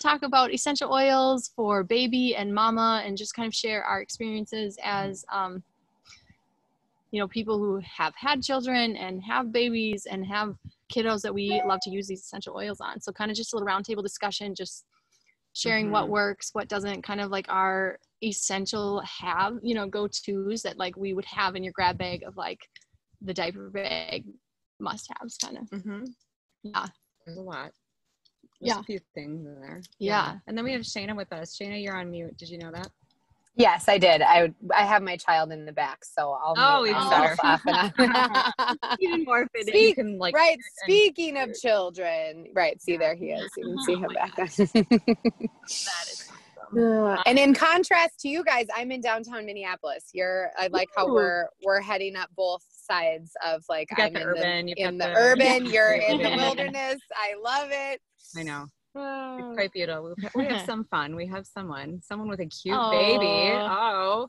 talk about essential oils for baby and mama and just kind of share our experiences as, you know, people who have had children and have babies and have kiddos that we love to use these essential oils on. So kind of just a little roundtable discussion, just sharing what works, what doesn't, kind of like our essential you know, go-tos that like we would have in your grab bag of like the diaper bag must-haves kind of. Yeah. There's a lot. There's a few things in there. Yeah. And then we have Shaina with us. Shaina, you're on mute. Did you know that? Yes, I did. I have my child in the back, so I'll mute myself off and on. Even more fitting. You can, like, right. Speaking of children, right. See, there he is. You can see him back there. That is awesome. And in contrast to you guys, I'm in downtown Minneapolis. I like how we're heading up both sides of like, I'm in the urban, you're in the wilderness. I love it. I know. It's quite beautiful. We have some fun. We have someone with a cute baby.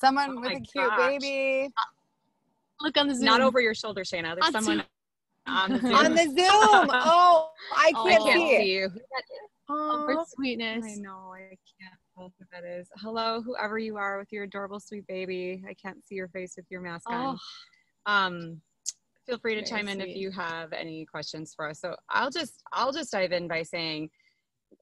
Someone with a cute baby. Look on the Zoom. Not over your shoulder, Shaina. There's someone on the Zoom. On the Zoom. Oh, I can't see you. For sweetness. I know. I can't tell who that is. Hello, whoever you are with your adorable sweet baby. I can't see your face with your mask on. Feel free to chime in if you have any questions for us. So I'll just dive in by saying,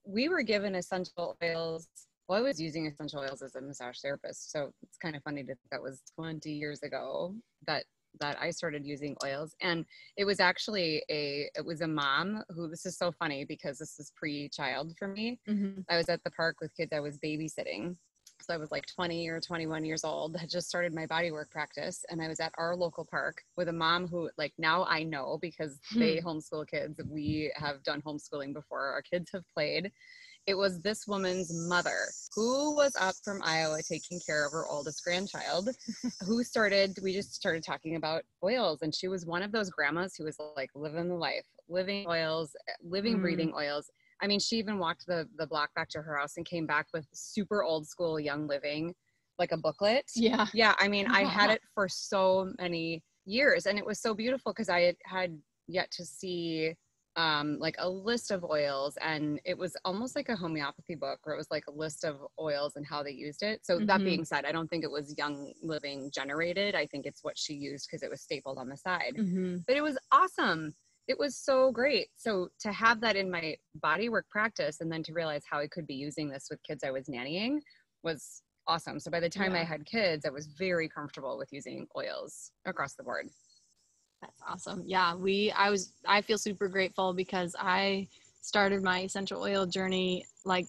we were given essential oils. Well, I was using essential oils as a massage therapist. So it's kind of funny that that was 20 years ago that I started using oils. And it was actually it was a mom who, this is so funny because this is pre-child for me. I was at the park with kids I was babysitting. So I was like 20 or 21 years old, had just started my bodywork practice. And I was at our local park with a mom who, like, now I know because they homeschool kids. We have done homeschooling before. Our kids have played. It was this woman's mother who was up from Iowa taking care of her oldest grandchild we just started talking about oils. And she was one of those grandmas who was like living the life, living oils, breathing oils. I mean, she even walked the block back to her house and came back with super old school Young Living, like a booklet. Yeah. Yeah. I mean, I had it for so many years and it was so beautiful because I had yet to see like a list of oils, and it was almost like a homeopathy book where it was like a list of oils and how they used it. So that being said, I don't think it was Young Living generated. I think it's what she used because it was stapled on the side, but it was awesome. It was so great. So to have that in my bodywork practice and then to realize how I could be using this with kids I was nannying was awesome. So by the time I had kids, I was very comfortable with using oils across the board. That's awesome. Yeah, I feel super grateful because I started my essential oil journey like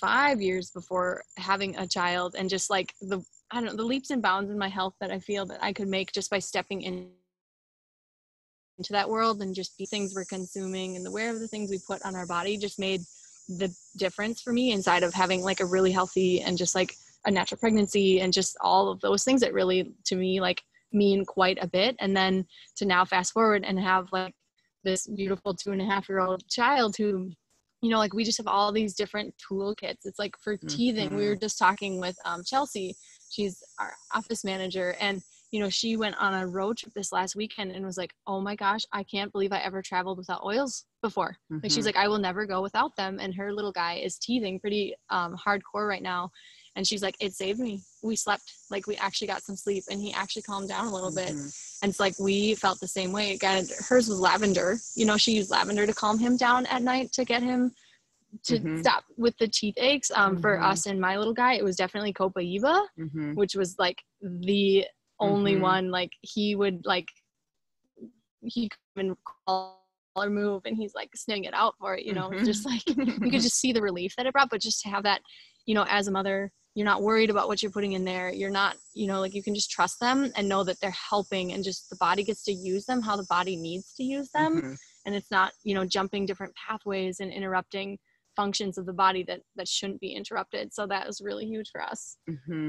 5 years before having a child, and just like the leaps and bounds in my health that I feel that I could make just by stepping into that world, and just the things we're consuming and the aware of the things we put on our body just made the difference for me inside of having like a really healthy and just like a natural pregnancy and just all of those things that really to me like mean quite a bit. And then to now fast forward and have like this beautiful 2.5-year-old child who, you know, like we just have all these different toolkits. It's like for teething, we were just talking with Chelsea, she's our office manager, and you know, she went on a road trip this last weekend and was like, oh my gosh, I can't believe I ever traveled without oils before. Like she's like, I will never go without them. And her little guy is teething pretty hardcore right now. And she's like, it saved me. We slept, like we actually got some sleep and he actually calmed down a little bit. And it's like, we felt the same way. Again, hers was lavender. You know, she used lavender to calm him down at night to get him to stop with the teeth aches. For us and my little guy, it was definitely Copaiba, which was like the only one. Like he would like, he couldn't call or move and he's like sniffing it out for it, you know, just like, you could just see the relief that it brought. But just to have that, you know, as a mother, you're not worried about what you're putting in there. You're not, you know, like you can just trust them and know that they're helping, and just the body gets to use them how the body needs to use them. And it's not, you know, jumping different pathways and interrupting functions of the body that shouldn't be interrupted. So that was really huge for us,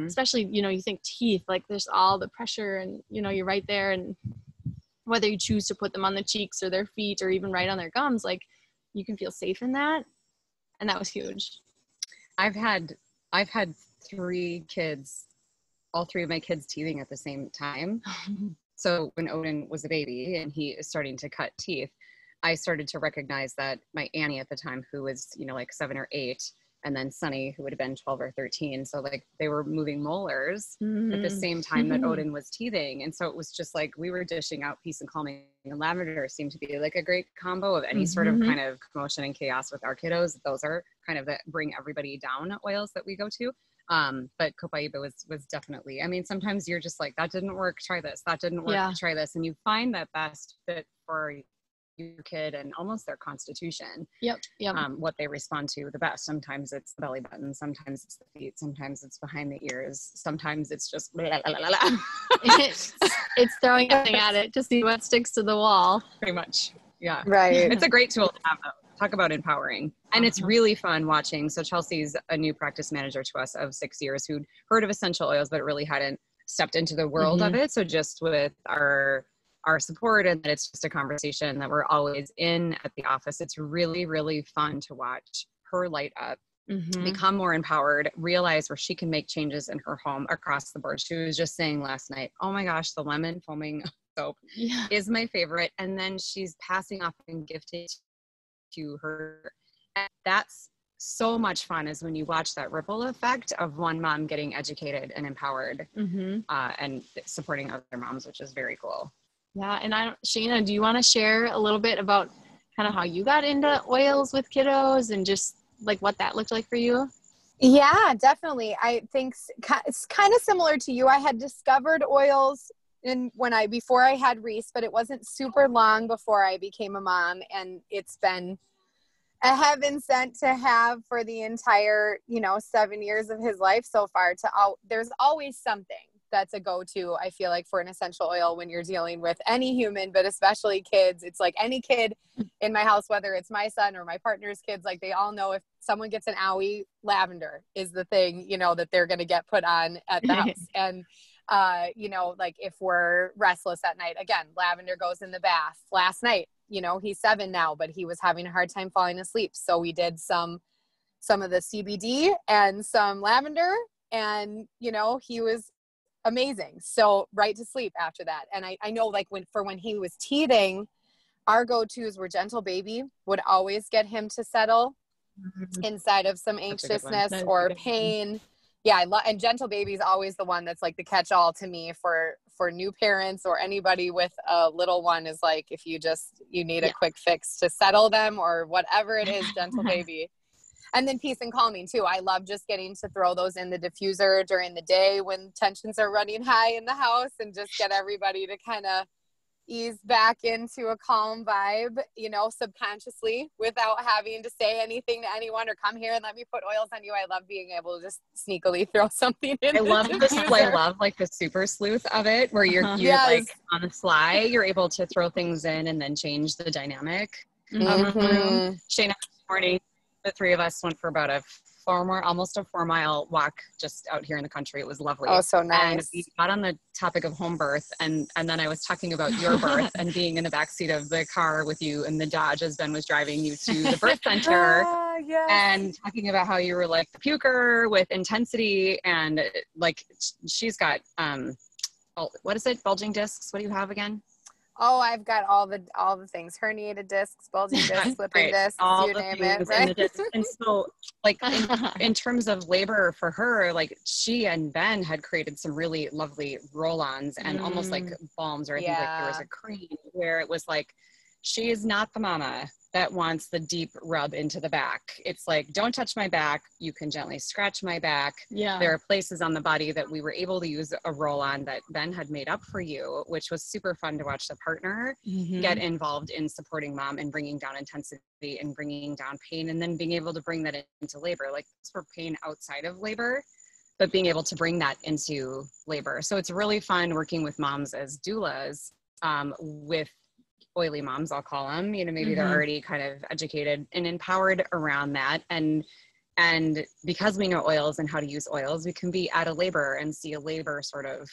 especially, you know, you think teeth, like there's all the pressure and, you know, you're right there, and whether you choose to put them on the cheeks or their feet or even right on their gums, like you can feel safe in that. And that was huge. I've had 3 kids, all 3 of my kids teething at the same time. So when Odin was a baby and he is starting to cut teeth, I started to recognize that my Annie at the time, who was, you know, like 7 or 8, and then Sunny, who would have been 12 or 13. So like they were moving molars at the same time that Odin was teething. And so it was just like, we were dishing out peace and calming, and lavender seemed to be like a great combo of any sort of kind of commotion and chaos with our kiddos. Those are kind of that bring everybody down oils that we go to. But Copaiba was definitely, I mean, sometimes you're just like, that didn't work, try this, that didn't work, try this. And you find that best fit for your kid and almost their constitution. What they respond to the best. Sometimes it's the belly button, sometimes it's the feet, sometimes it's behind the ears, sometimes it's just blah, blah, blah, blah. It's throwing something at it to see what sticks to the wall. Pretty much. Yeah. Right. It's a great tool to have, though. Talk about empowering. And it's really fun watching. So Chelsea's a new practice manager to us of 6 years who'd heard of essential oils, but really hadn't stepped into the world of it. So just with our support, and that it's just a conversation that we're always in at the office. It's really, really fun to watch her light up, become more empowered, realize where she can make changes in her home across the board. She was just saying last night, oh my gosh, the lemon foaming soap is my favorite. And then she's passing off and gifting to her. And that's so much fun, is when you watch that ripple effect of one mom getting educated and empowered and supporting other moms, which is very cool. Yeah. And Shaina, do you want to share a little bit about kind of how you got into oils with kiddos and just like what that looked like for you? Yeah, definitely. I think it's kind of similar to you. I had discovered oils before I had Reese, but it wasn't super long before I became a mom, and it's been a heaven sent to have for the entire, 7 years of his life so far. There's always something that's a go-to, I feel like, for an essential oil when you're dealing with any human, but especially kids. It's like any kid in my house, whether it's my son or my partner's kids, like they all know if someone gets an owie, lavender is the thing, that they're going to get put on at the house. And, like if we're restless at night, again, lavender goes in the bath. Last night, he's 7 now, but he was having a hard time falling asleep. So we did some of the CBD and some lavender, and, he was amazing. So right to sleep after that. And I know, like, when he was teething, our go-tos were Gentle Baby would always get him to settle inside of some anxiousness or pain. Yeah. And Gentle Baby is always the one that's like the catch-all to me for new parents or anybody with a little one, is like, if you need a quick fix to settle them or whatever it is, Gentle Baby. And then peace and calming too. I love just getting to throw those in the diffuser during the day when tensions are running high in the house, and just get everybody to kind of ease back into a calm vibe, subconsciously, without having to say anything to anyone or come here and let me put oils on you. I love being able to just sneakily throw something in. I love the super sleuth of it, where you're like on the fly, you're able to throw things in and then change the dynamic of a room. Shaina, this morning, the 3 of us went for about almost a 4-mile walk just out here in the country. It was lovely. Oh, so nice. And we got on the topic of home birth, and then I was talking about your birth and being in the backseat of the car with you in the Dodge as Ben was driving you to the birth center. And talking about how you were like the puker with intensity, and like she's got what is it? Bulging discs. What do you have again? Oh, I've got all the things: herniated discs, bulging discs, slipping discs, all you name it, right? And so, like, in terms of labor for her, like, she and Ben had created some really lovely roll-ons and almost like balms, or I think like there was a cream, where it was like, she is not the mama that wants the deep rub into the back. It's like, don't touch my back. You can gently scratch my back. Yeah. There are places on the body that we were able to use a roll-on that Ben had made up for you, which was super fun to watch the partner get involved in supporting mom and bringing down intensity and bringing down pain, and then being able to bring that into labor. Like, it's for pain outside of labor, but being able to bring that into labor. So it's really fun working with moms as doulas, with oily moms, I'll call them, maybe they're already kind of educated and empowered around that. And because we know oils and how to use oils, we can be out of labor and see a labor sort of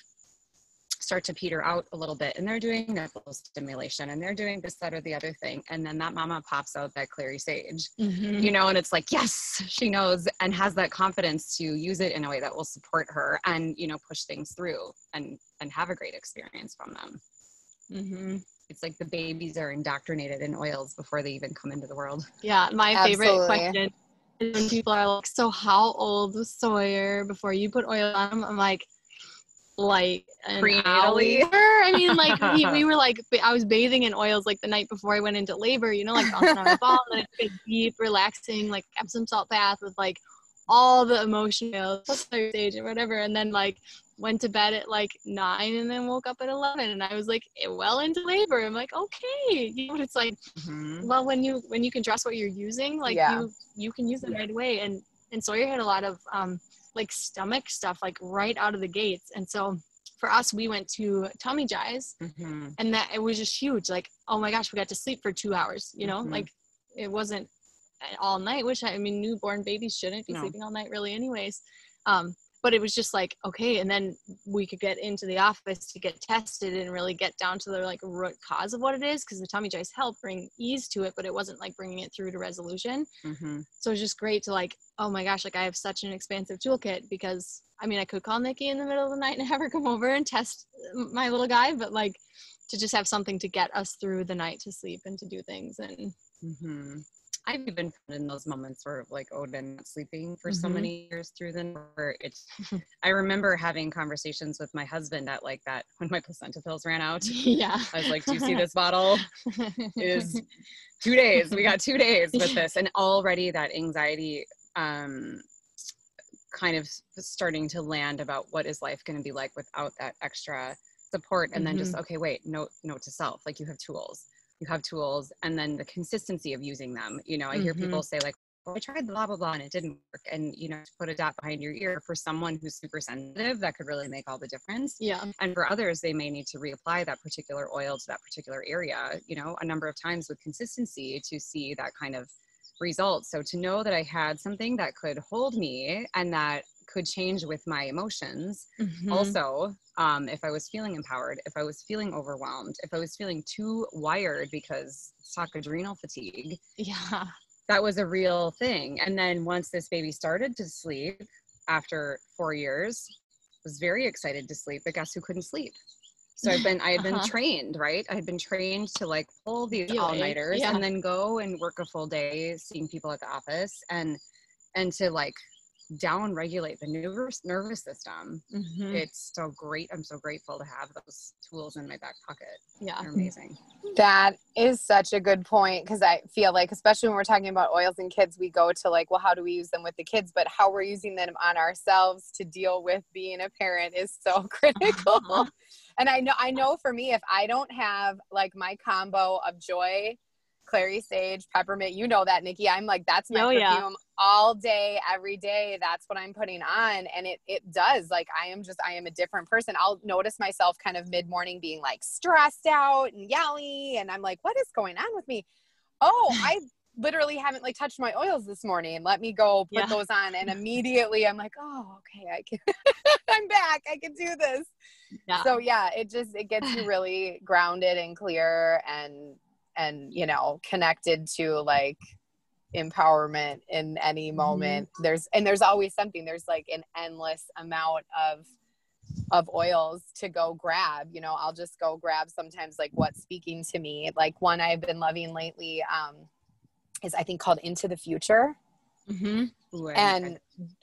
start to peter out a little bit. And they're doing nipple stimulation and they're doing this, that, or the other thing. And then that mama pops out that clary sage, and it's like, yes, she knows and has that confidence to use it in a way that will support her and, push things through and have a great experience from them. it's like the babies are indoctrinated in oils before they even come into the world. Yeah. My favorite Absolutely. question is when people are like, so how old was Sawyer before you put oil on him? I'm like an Prenatally? hour. I mean, like we were like, I was bathing in oils like the night before I went into labor, you know, like bouncing on a ball, and then it's a deep, relaxing, like Epsom salt bath with like all the emotion oils, plus stage or whatever, and then like went to bed at like 9 and then woke up at 11, and I was like well into labor. I'm like, okay, you know what it's like. Well, when you can dress what you're using, like you can use it right away. And Sawyer had a lot of like stomach stuff like right out of the gates, and so for us we went to Tummy Jies, and that it was just huge. Like, oh my gosh, we got to sleep for 2 hours, you know, like it wasn't all night, which I mean newborn babies shouldn't be sleeping all night really anyways, but it was just like, okay, and then we could get into the office to get tested and really get down to the like root cause of what it is, because the Tummy Jies helped bring ease to it, but it wasn't like bringing it through to resolution. So it's just great to like, oh my gosh, like I have such an expansive toolkit, because I mean I could call Nikki in the middle of the night and have her come over and test my little guy, but like to just have something to get us through the night to sleep and to do things. And I've even found in those moments where like Odin not sleeping for so many years through the night, where it's, I remember having conversations with my husband at like that when my placenta pills ran out. Yeah. I was like, do you see this bottle? It is 2 days. We got 2 days with this. And already that anxiety kind of starting to land about what is life going to be like without that extra support. And then just, okay, wait, note to self, like you have tools. And then the consistency of using them. You know, I hear people say like, well, I tried blah, blah, blah, and it didn't work. And, you know, to put a dot behind your ear for someone who's super sensitive, that could really make all the difference. Yeah. And for others, they may need to reapply that particular oil to that particular area, you know, a number of times with consistency to see that kind of result. So to know that I had something that could hold me and that could change with my emotions. Also, if I was feeling empowered, if I was feeling overwhelmed, if I was feeling too wired because talk adrenal fatigue, that was a real thing. And then once this baby started to sleep after 4 years, was very excited to sleep, but guess who couldn't sleep? So I had been trained, right? I had been trained to like pull these all-nighters and then go and work a full day seeing people at the office and to like down regulate the nervous system. It's so great. I'm so grateful to have those tools in my back pocket. Yeah, they're amazing. That is such a good point, because I feel like, especially when we're talking about oils and kids, we go to like, well, how do we use them with the kids? But how we're using them on ourselves to deal with being a parent is so critical. And I know for me, if I don't have like my combo of joy, clary sage, peppermint, you know that, Nikki, I'm like, that's my perfume all day, every day. That's what I'm putting on. And it does, like, I am a different person. I'll notice myself kind of mid-morning being like stressed out and yelly. And I'm like, what is going on with me? Oh, I literally haven't like touched my oils this morning. Let me go put those on. And immediately I'm like, oh, okay, I can, I'm back. I can do this. Yeah. So yeah, it gets you really grounded and clear and, you know, connected to like empowerment in any moment. There's always something. There's like an endless amount of oils to go grab. You know, I'll just go grab sometimes like what's speaking to me. Like one I've been loving lately is I think called Into the Future. And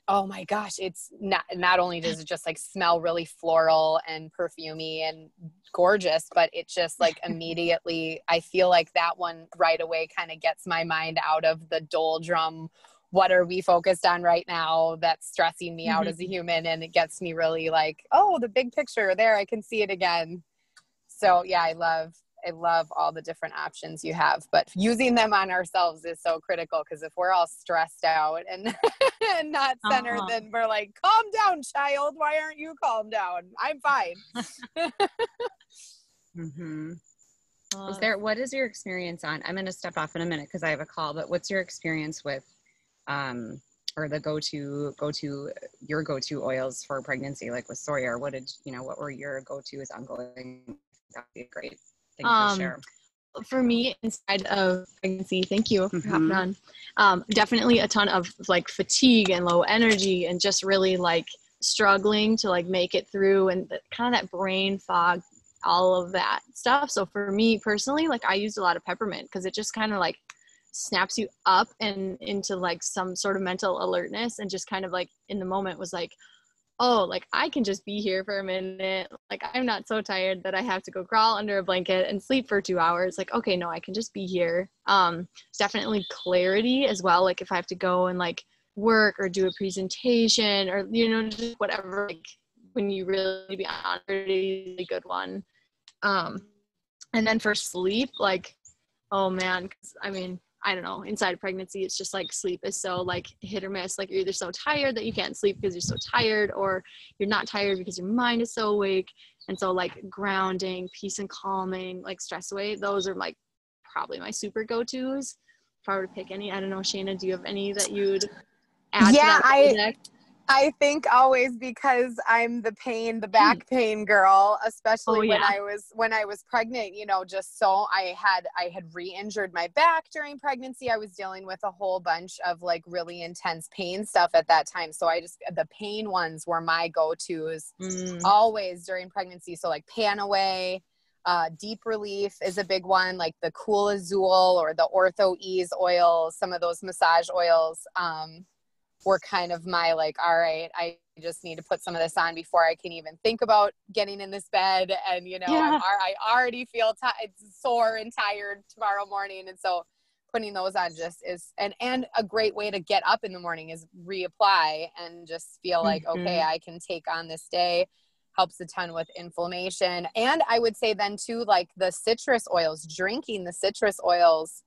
oh my gosh, it's not only does it just like smell really floral and perfumey and gorgeous, but it just like immediately, I feel like that one right away kind of gets my mind out of the doldrum. What are we focused on right now that's stressing me out as a human? And it gets me really like, oh, the big picture there, I can see it again. So yeah, I love all the different options you have, but using them on ourselves is so critical, because if we're all stressed out and not centered, then we're like, calm down, child. Why aren't you calm down? I'm fine. What is your experience on, I'm going to step off in a minute because I have a call, but what's your experience with, or the your go-to oils for pregnancy, like with Sawyer? What were your go-tos ongoing? That'd be great. Share. For me, inside of pregnancy, thank you for hopping on. Definitely a ton of like fatigue and low energy and just really like struggling to like make it through, and kind of that brain fog all of that stuff. So for me personally, like I used a lot of peppermint because it just kind of like snaps you up and into like some sort of mental alertness, and just kind of like in the moment was like, oh, like I can just be here for a minute. Like I'm not so tired that I have to go crawl under a blanket and sleep for 2 hours. Like, okay, no, I can just be here. Definitely clarity as well. Like if I have to go and like work or do a presentation or, you know, just whatever, like when you really be on a really good one. And then for sleep, like, oh man, 'cause, I mean, I don't know, inside of pregnancy, it's just like sleep is so like hit or miss. Like you're either so tired that you can't sleep because you're so tired, or you're not tired because your mind is so awake. And so like grounding, peace and calming, like stress away, those are like probably my super go-tos. If I were to pick any, I don't know, Shaina, do you have any that you'd add to that project? I think always, because I'm the back pain girl, especially when I was pregnant, you know, just so I had re-injured my back during pregnancy. I was dealing with a whole bunch of like really intense pain stuff at that time. So the pain ones were my go-tos always during pregnancy. So like Panaway, Deep Relief is a big one, like the Cool Azul or the Ortho Ease oils, some of those massage oils, were kind of my like, all right, I just need to put some of this on before I can even think about getting in this bed. And, you know, I already feel sore and tired tomorrow morning. And so putting those on just is, and a great way to get up in the morning is reapply and just feel like, okay, I can take on this day. Helps a ton with inflammation. And I would say then too, like the citrus oils, drinking the citrus oils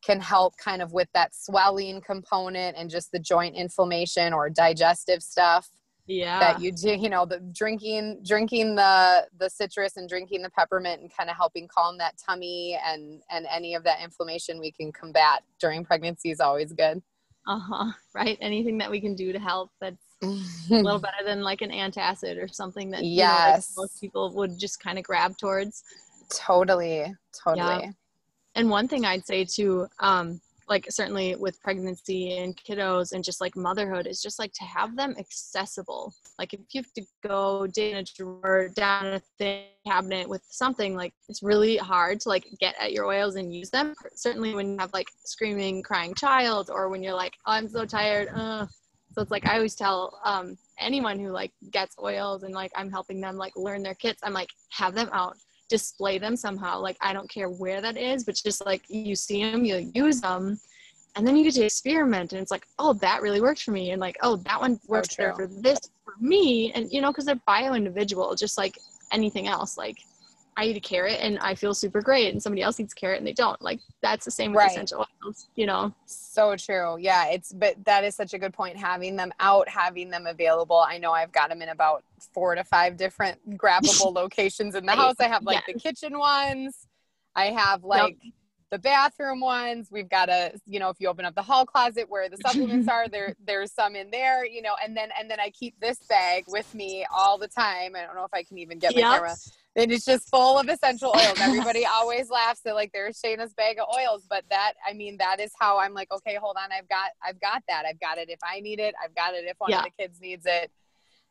can help kind of with that swelling component and just the joint inflammation or digestive stuff that you do, you know, the drinking the citrus and drinking the peppermint and kind of helping calm that tummy and any of that inflammation we can combat during pregnancy is always good. Right. Anything that we can do to help that's a little better than like an antacid or something that, you know, like most people would just kind of grab towards. Totally. Yeah. And one thing I'd say too, like certainly with pregnancy and kiddos and just like motherhood, is just like to have them accessible. Like if you have to go dig in a drawer, down a thin cabinet with something, like it's really hard to like get at your oils and use them. Certainly when you have like screaming, crying child, or when you're like, oh, I'm so tired. So it's like, I always tell anyone who like gets oils and like I'm helping them like learn their kits, I'm like, have them out. Display them somehow. Like I don't care where that is, but just like you see them, you use them, and then you get to experiment. And it's like, oh, that really worked for me, and like, oh, that one works better for this for me. And you know, because they're bio individual, just like anything else. Like I eat a carrot and I feel super great, and somebody else eats carrot and they don't. Like that's the same with essential oils, you know. So true. Yeah, but that is such a good point. Having them out, having them available. I know I've got them in about 4 to 5 different grabbable locations in the house. I have like the kitchen ones. I have like the bathroom ones. We've got you know, if you open up the hall closet where the supplements are, there's some in there, you know, and then I keep this bag with me all the time. I don't know if I can even get my camera. And it's just full of essential oils. Everybody always laughs at like there's Shaina's bag of oils, but that is how I'm like, okay, hold on. I've got that. I've got it if I need it. I've got it if one of the kids needs it.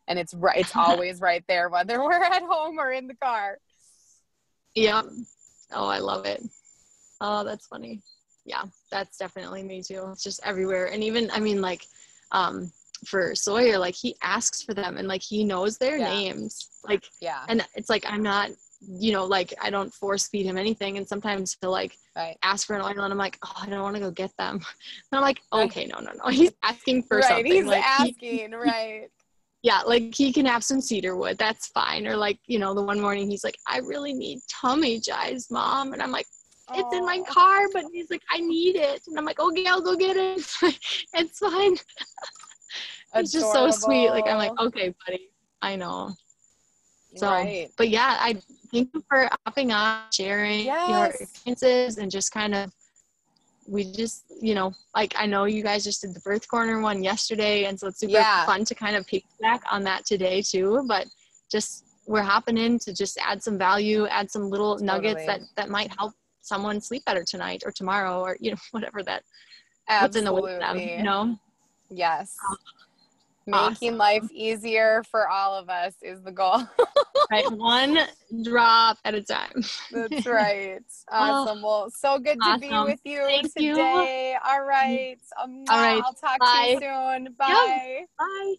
And it's always right there, whether we're at home or in the car. Yeah. Oh, I love it. Oh, that's funny. Yeah, that's definitely me too. It's just everywhere. And even, I mean, like, for Sawyer, like he asks for them and like he knows their names. Like, and it's like, I'm not, you know, like I don't force feed him anything. And sometimes he'll like ask for an oil and I'm like, oh, I don't want to go get them. And I'm like, okay, no. He's asking for something. He's like, asking, yeah, like he can have some cedar wood. That's fine. Or like, you know, the one morning he's like, I really need tummy jives, Mom. And I'm like, it's in my car, but he's like, I need it. And I'm like, okay, I'll go get it. It's fine. It's just so sweet. Like, I'm like, okay, buddy, I know. So, but yeah, I thank you for hopping on, sharing your experiences, and just kind of, we just, you know, like I know you guys just did the birth corner one yesterday, and so it's super fun to kind of piggyback on that today too. But just we're hopping in to just add some value, add some little nuggets that might help someone sleep better tonight or tomorrow, or you know, whatever that what's in the way of them, you know. Yes. Making life easier for all of us is the goal. Right, one drop at a time. That's right. Awesome. Well, so good to be with you today. All right. All right. I'll talk Bye. to you soon. Bye. Yep. Bye.